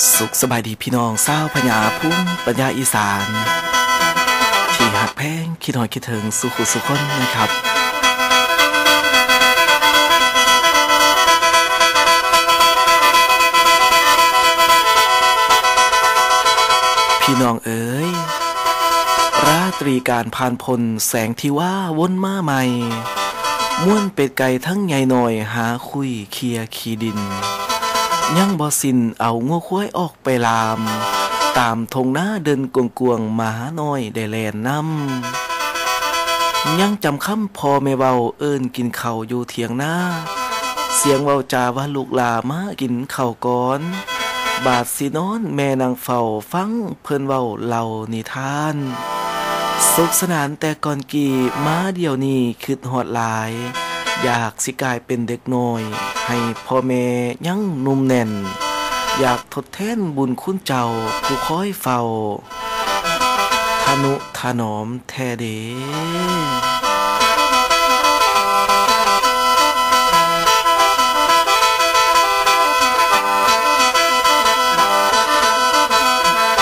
สุขสบายดีพี่น้องเศร้าพญาพุ่มปัญญาอีสานที่หักแพงคิดหอยคิดถึงสุขุสุขคนนะครับพี่น้องเอ๋ยราตรีการผ่านพ้นแสงที่ว่าวนมาใหม่ม้วนเป็ดไก่ทั้งใหญ่หน่อยหาคุยเคลียขี้ดินยังบ่สิ้นเอางัวควายออกไปลามตามทงหน้าเดินกวงๆมาหาน้อยได้แลนนำยังจำคำพอแม่เว้าเอิ้นกินข้าวอยู่เถียงหน้าเสียงเว้าจาว่าลูกหลามากินข้าวก่อนบาดสินอนแม่นางเฝ้าฟังเพิ่นเว้าเล่านิทานสุขสนานแต่ก่อนกี่มาเดี๋ยวนี้คิดฮอดหลายอยากสิกลายเป็นเด็กน้อยให้พ่อแม่ยังนุ่มแน่นอยากทดแทนบุญคุณเจ้าผู้คอยเฝ้าทนุถนอมแท้เด้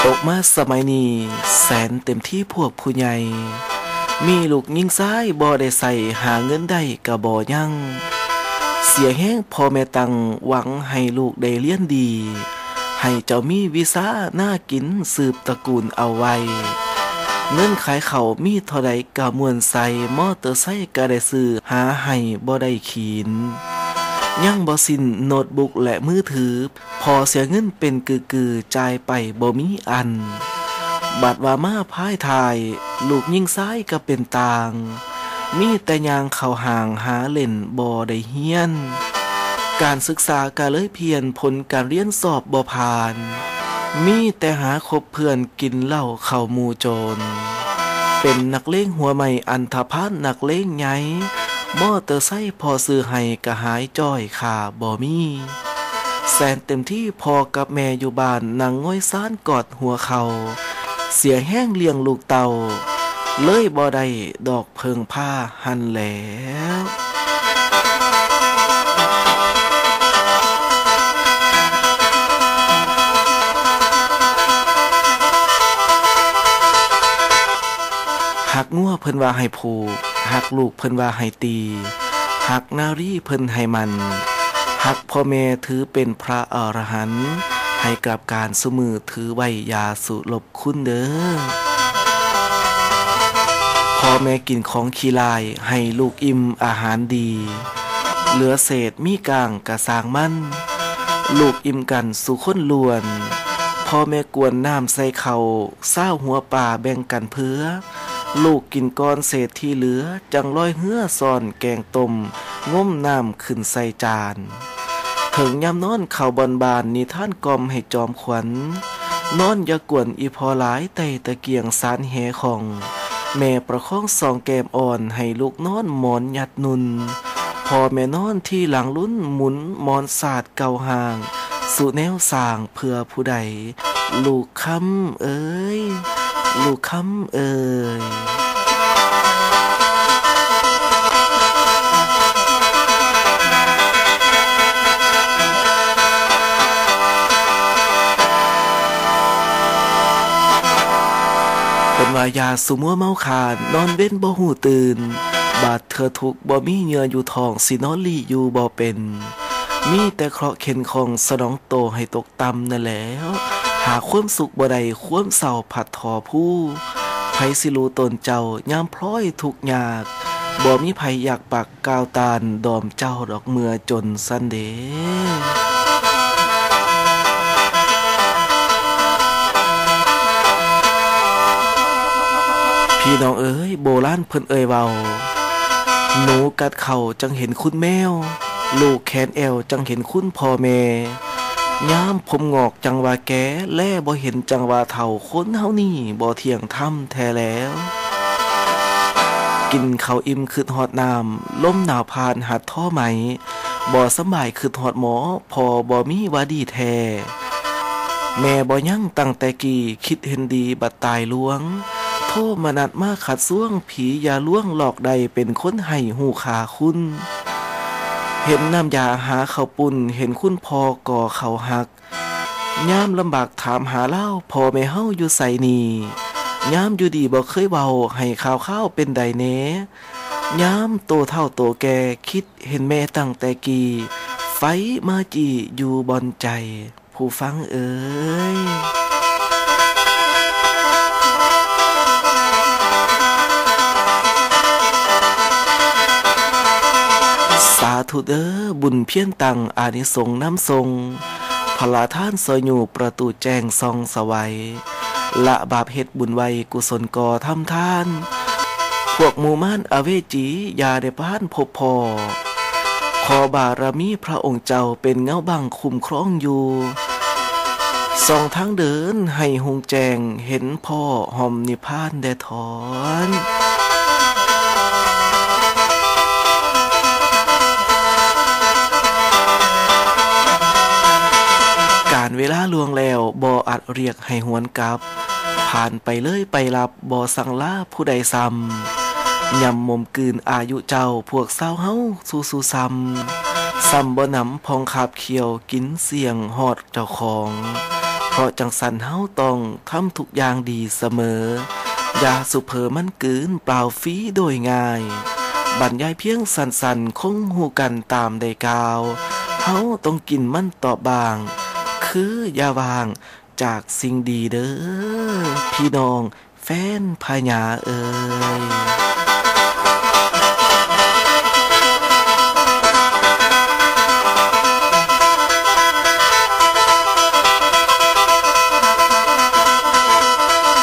ตกมาสมัยนี้แสนเต็มที่พวกผู้ใหญ่มีลูกยิงซ้ายบ่ได้ใส่หาเงินได้กะบ่ยังเสียแห้งพ่อแม่ตังหวังให้ลูกได้เรียนดีให้เจ้ามีวิชาหน้ากินสืบตระกูลเอาไว้เงินขายเขามีเท่าใดกะมวนใส่มอเตอร์ไซค์ก็ได้ซื้อหาให้บ่ได้ขีนยังบ่สิ้นโน้ตบุ๊กและมือถือพอเสียเงินเป็นกือๆจ่ายไปบ่มีอันบัดว่ามาพายทายลูกยิงซ้ายก็เป็นต่างมีแต่ยางเข้าห่างหาเล่นบ่ได้เฮียนการศึกษาก็เลยเพียนผลการเรียนสอบบ่ผ่านมีแต่หาคบเพื่อนกินเหล้าเข้าหมู่โจรเป็นนักเลงหัวใหม่อันธพาลนักเลงใหญ่มอเตอร์ไซค์พอซื้อให้ก็หายจ้อยค่าบ่มีแสนเต็มที่พอกับแม่อยู่บ้านนั่งง่อยซ่านกอดหัวเขาเสียแห้งเลี้ยงลูกเต่าเลยบ่ได้ดอกเพิงผ้าหันแล้วหักงัวเพิ่นว่าให้ผูกหักลูกเพิ่นว่าให้ตีหักนารีเพิ่นให้มันหักพ่อแม่ถือเป็นพระอรหันต์ให้กลับการสมือถือไว้ยาสุลบคุณเด้อพ่อแม่กินของขี้ลายให้ลูกอิ่มอาหารดีเหลือเศษมีกลางกะสางมันลูกอิ่มกันสุคนล้วนพ่อแม่กวนน้ำใส่เข่าเศร้าหัวป่าแบ่งกันเพื่อลูกกินก้อนเศษที่เหลือจังร้อยเหือซ่อนแกงต้มง้มน้ำขึ้นใส่จานถึงยามนอนเข่าบอนบานนิท่านกอมให้จอมขวัญนอนอย่ากวนอีพอหลายไต่ตะเกียงสารแหของแม่ประคองสองแก้มอ่อนให้ลูกนอนหมอนยัดนุนพอแม่นอนที่หลังลุ้นหมุนหมอนศาสตร์เก่าห่างสู่แนวสร้างเพื่อผู้ใดลูกคำเอ้ยลูกคำเอ้ยเป็นว่ายาสุมัวเมาขาดนอนเว้นบ่หูตื่นบาดเธอทุกบ่มีเหงื่ออยู่ท้องสินอนลี่อยู่บ่เป็นมีแต่เคราะห์เข็นของสนองโตให้ตกต่ำนั่นแล้วหาความสุขบ่ได้ความเศร้าผัดทอผู้ไผสิรู้ตนเจ้ายามพร้อยทุกยากบ่มีไผอยากปักกาวตาลดอมเจ้าดอกเมื่อจนสันเดพี่น้องเอ๋ยโบราณเพิ่นเอ่ยเว้าหนูกัดเข่าจังเห็นคุณแมวลูกแขนแอวจังเห็นคุณพ่อแม่ยามผมงอกจังว่าแก่แล่บ่เห็นจังว่าเฒ่าคนเฮานี่บ่เที่ยงธรรมแท้แล้วกินข้าวอิ่มคืดฮอดน้ำลมหนาวผ่านหัดท่อไหมบ่สำบายคืดฮอดหมอพอบ่มีว่าดีแท้แม่บ่ยังตั้งแต่กี้คิดเห็นดีบัดตายลวงโทษมานัดมาขัดซ่วงผีอย่าล่วงหลอกใดเป็นคนให้หูขาคุณ เห็นน้ำยาหาข้าวปุ่นเห็นคุณพ่อก่อเขาหัก ยามลำบากถามหาเล่าพ่อแม่เฮาอยู่ไสนี่ยามอยู่ดีบ่เคยเว้าให้ข่าวเป็นใดแหน่ยามโตเฒ่าโตแก่คิดเห็นแม่ตั้งแต่กี้ไฟมาจีอยู่บอนใจผู้ฟังเอ๋ยสาธุเด้อบุญเพียรตังอานิสงส์น้ำทรงพลาท่านซอยอยู่ประตูแจ้งซองสวัยละบาปเฮ็ดบุญไวกุศลก่อทำทานพวกหมู่ม่านอเวจีอย่าได้พานพบพอขอบารมีพระองค์เจ้าเป็นเงาบังคุ้มครองอยู่ส่องทางเดินให้หงแจงเห็นพ่อหอมนิพพานแด่ถอนการเวลาล่วงแล้วบ่อาจเรียกให้หวนกลับผ่านไปเลยไปรับบ่สั่งลาผู้ใดซ้ำยำมมกืนอายุเจ้าพวกเศร้าเฮาสู้ซ้ำบ่นำพองขาบเขียวกินเสียงหอดเจ้าของเพราะจังสันเฮาต้องทำทุกอย่างดีเสมออย่าสุเผอมันกืนเปล่าฟรีโดยง่ายบรรยายเพียงสันคงหูกันตามได้กล่าวเฮาต้องกินมันต่อบางคืออย่าวางจากสิ่งดีเด้อพี่น้องแฟนพญาเอ่ย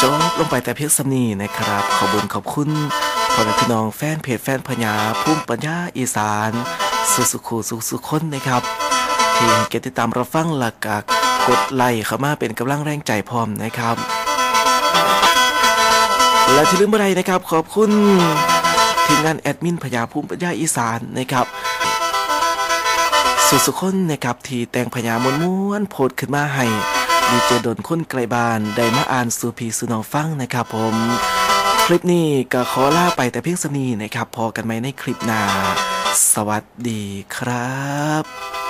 จบลงไปแต่เพียงสำนีนะครับขอบคุณขอบคุณพ่อแม่พี่น้องแฟนเพจแฟนพญาภูมิปัญญาอีสานสุขคนนะครับที่เก็บติดตามรับฟังหลักกดไลค์เข้ามาเป็นกำลังแรงใจพร้อมนะครับและที่ลืมอะไรนะครับขอบคุณทีมงานแอดมินพญาภูมิปัญญาอีสานนะครับสุขคนนะครับที่แต่งพญามม้วนโพสขึ้นมาให้ดีเจดนคนไกลบ้านได้มาอ่านสู่พี่สู่น้องฟังนะครับผมคลิปนี้ก็ขอลาไปแต่เพียงสนี้นะครับพอกันไหมในคลิปหน้าสวัสดีครับ